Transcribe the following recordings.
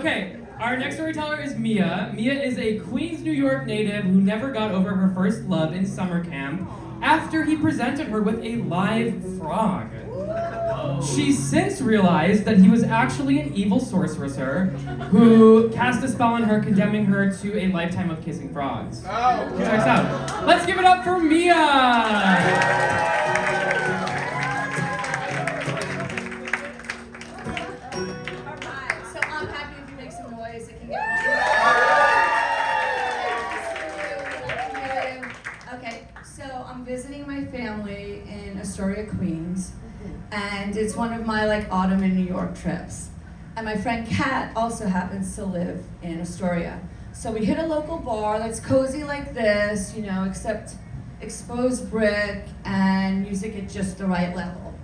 Okay, our next storyteller is Mia. Mia is a Queens, New York native who never got over her first love in summer camp after he presented her with a live frog. She's since realized that he was actually an evil sorcerer who cast a spell on her, condemning her to a lifetime of kissing frogs. Checks out. Let's give it up for Mia! I'm visiting my family in Astoria, Queens, and it's one of my autumn in New York trips. And my friend Kat also happens to live in Astoria. So we hit a local bar that's cozy like this, except exposed brick and music at just the right level.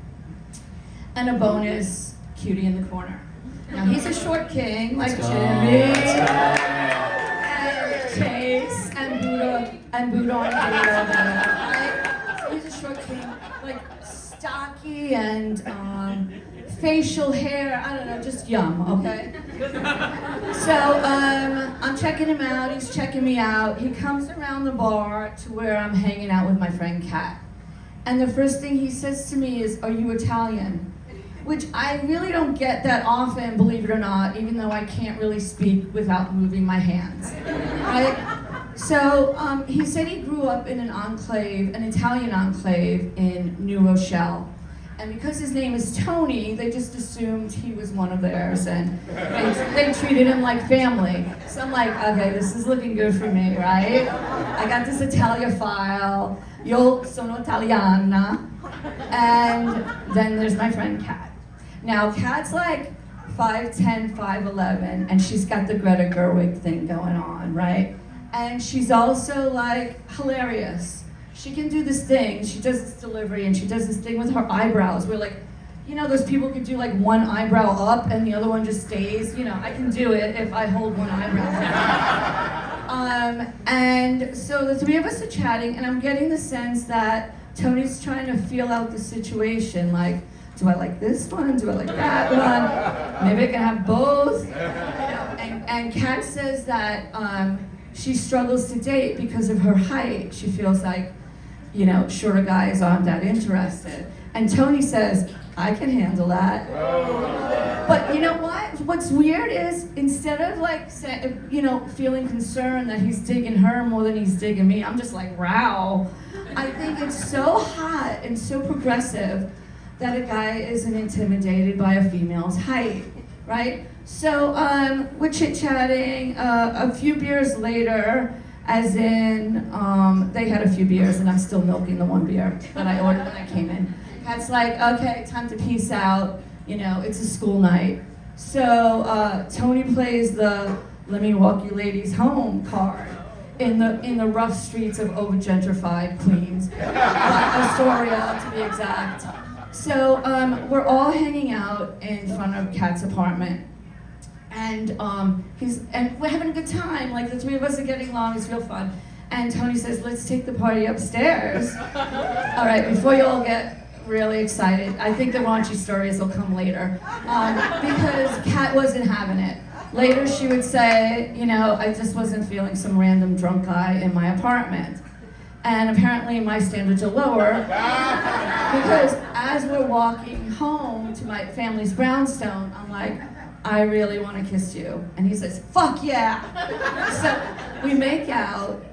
And a bonus cutie in the corner. Now he's a short king like Jimmy, and Chase, and Buddha on Buddha. He's a short king, stocky and facial hair, I don't know, just yum, okay? So I'm checking him out, he's checking me out. He comes around the bar to where I'm hanging out with my friend Kat. And the first thing he says to me is, "Are you Italian?" Which I really don't get that often, believe it or not, even though I can't really speak without moving my hands, right? So he said he grew up in an Italian enclave in New Rochelle. And because his name is Tony, they just assumed he was one of theirs, and they treated him like family. So I'm like, okay, this is looking good for me, right? I got this Italia file, io sono italiana, and then there's my friend Kat. Now, Kat's 5'10", 5'11", and she's got the Greta Gerwig thing going on, right? And she's also hilarious. She can do this thing, she does this delivery, and she does this thing with her eyebrows where those people could do one eyebrow up and the other one just stays. I can do it if I hold one eyebrow down. And so the three of us are chatting, and I'm getting the sense that Tony's trying to feel out the situation, do I like this one? Do I like that one? Maybe I can have both. And Kat says that she struggles to date because of her height. She feels shorter guys aren't that interested. And Tony says, I can handle that. But you know what? What's weird is instead of feeling concerned that he's digging her more than he's digging me, I'm just like, I think it's so hot and so progressive that a guy isn't intimidated by a female's height, right? So we're chit-chatting. A few beers later, as in they had a few beers and I'm still milking the one beer that I ordered when I came in. Kat's like, okay, time to peace out. It's a school night. So Tony plays the "Let me walk you ladies home" card in the rough streets of over-gentrified Queens, Astoria to be exact. So we're all hanging out in front of Kat's apartment, and we're having a good time. The three of us are getting along. It's real fun. And Tony says, "Let's take the party upstairs." All right, before you all get really excited, I think the raunchy stories will come later, because Kat wasn't having it. Later, she would say, I just wasn't feeling some random drunk guy in my apartment. And apparently my standards are lower because as we're walking home to my family's brownstone, I'm like, I really want to kiss you. And he says, fuck yeah. So we make out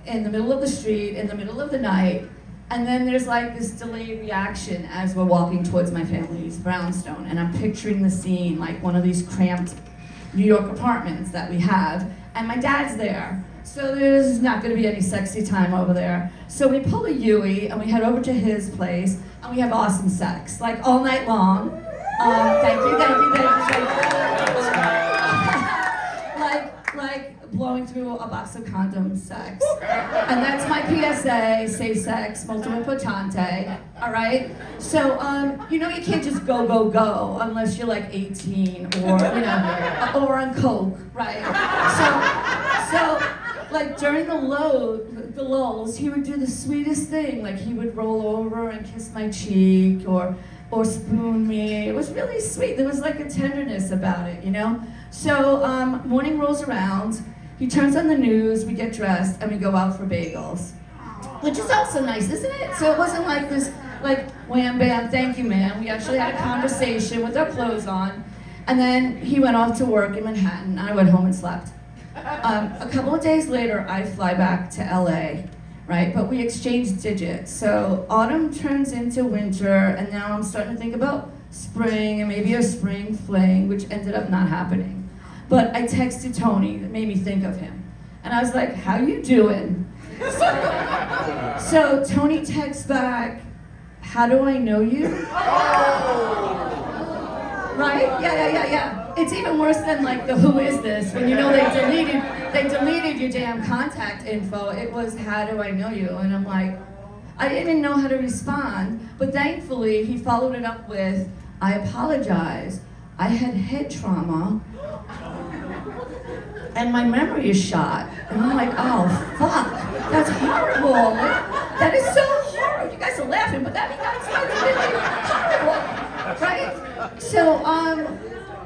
in the middle of the street, in the middle of the night, and then there's this delayed reaction as we're walking towards my family's brownstone. And I'm picturing the scene like one of these cramped New York apartments that we have, and my dad's there. So there's not going to be any sexy time over there. So we pull a Yui and we head over to his place and we have awesome sex, all night long. Thank you. Blowing through a box of condoms sex. And that's my PSA, safe sex, molto importante, all right? So, you can't just go unless you're 18 or, or on coke, right? So during the lulls, he would do the sweetest thing. He would roll over and kiss my cheek or spoon me. It was really sweet. There was a tenderness about it, So morning rolls around, he turns on the news, we get dressed, and we go out for bagels. Which is also nice, isn't it? So it wasn't like this, like, wham bam, thank you man. We actually had a conversation with our clothes on. And then he went off to work in Manhattan. I went home and slept. A couple of days later, I fly back to LA, right? But we exchanged digits. So autumn turns into winter, and now I'm starting to think about spring and maybe a spring fling, which ended up not happening. But I texted Tony, that made me think of him. And I was like, how you doing? So Tony texts back, how do I know you? Right? Yeah. It's even worse than like the who is this, when you know they deleted your damn contact info. It was, how do I know you? And I'm like, I didn't know how to respond, but thankfully he followed it up with, I apologize. I had head trauma and my memory is shot. And I'm like, oh fuck, that's horrible. That is so horrible. You guys are laughing, but that's horrible, right?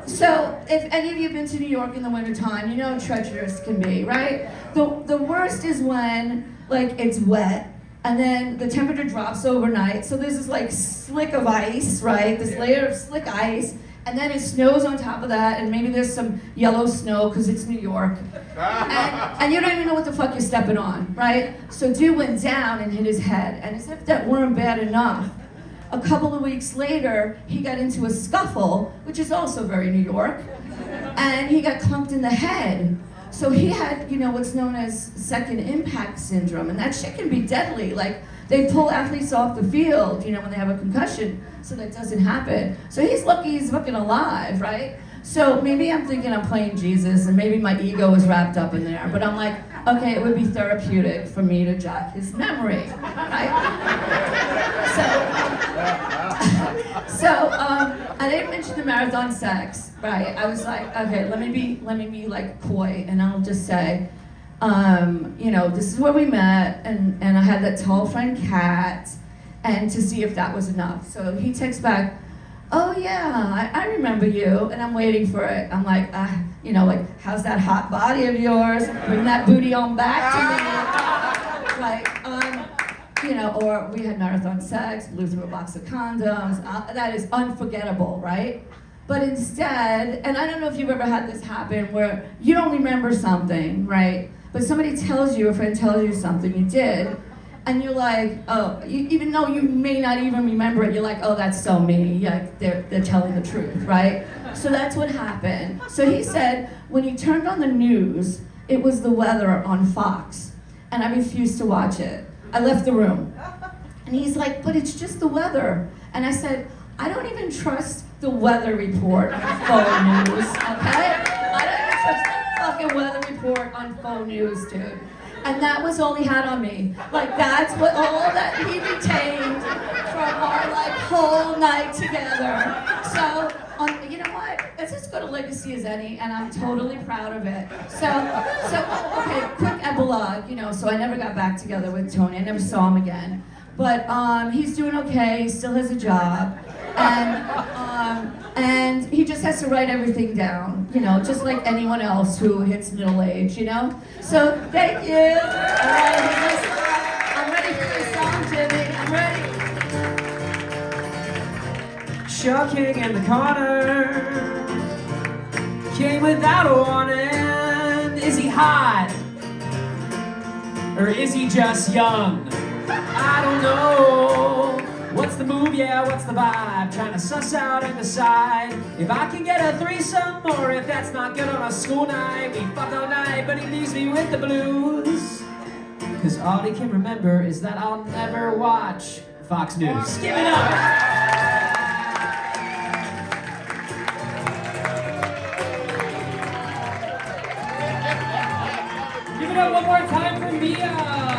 So if any of you have been to New York in the wintertime, you know how treacherous can be, right? The worst is when like it's wet and then the temperature drops overnight. So there's this like slick of ice, right? This layer of slick ice. And then it snows on top of that, and maybe there's some yellow snow because it's New York. And you don't even know what the fuck you're stepping on, right? So dude went down and hit his head, and as if that weren't bad enough, a couple of weeks later, he got into a scuffle, which is also very New York, and he got clunked in the head. So he had, you know, what's known as second impact syndrome, and that shit can be deadly. Like, they pull athletes off the field, you know, when they have a concussion, so that doesn't happen. So he's lucky he's fucking alive, right? So maybe I'm thinking I'm playing Jesus, and maybe my ego is wrapped up in there, but I'm like, okay, it would be therapeutic for me to jog his memory, right? So I didn't mention the marathon sex, right? I was like, okay, let me be like coy, and I'll just say, you know, this is where we met, and I had that tall friend Kat, and to see if that was enough. So he texts back, oh yeah, I remember you, and I'm waiting for it. I'm like, you know, like, how's that hot body of yours? Bring that booty on back to me. Like, you know, or we had marathon sex, blew through a box of condoms. That is unforgettable, right? But instead, and I don't know if you've ever had this happen where you don't remember something, right? But somebody tells you, a friend tells you something you did, and you're like, oh, even though you may not even remember it, you're like, oh, that's so me. Yeah, they're telling the truth, right? So that's what happened. So he said, when he turned on the news, it was the weather on Fox, and I refused to watch it. I left the room. And he's like, but it's just the weather. And I said, I don't even trust the weather report on Faux News, okay? I don't even trust the fucking weather report on Faux News, dude. And that was all he had on me. Like, that's what all that he retained from our like whole night together. So, you know what? It's as good a legacy as any, and I'm totally proud of it. So okay, quick epilogue. You know, so I never got back together with Tony. I never saw him again. But he's doing okay. He still has a job, and he just has to write everything down. You know, just like anyone else who hits middle age. You know. So thank you. All right, I'm ready for this song, Jimmy. I'm ready. Shocking in the corner, came without a warning. Is he hot? Or is he just young? I don't know. What's the move? Yeah, what's the vibe? Trying to suss out and decide if I can get a threesome or if that's not good on a school night. We fuck all night, but he leaves me with the blues. Cause all he can remember is that I'll never watch Fox News. Give it up! Give it up one more time for Mia.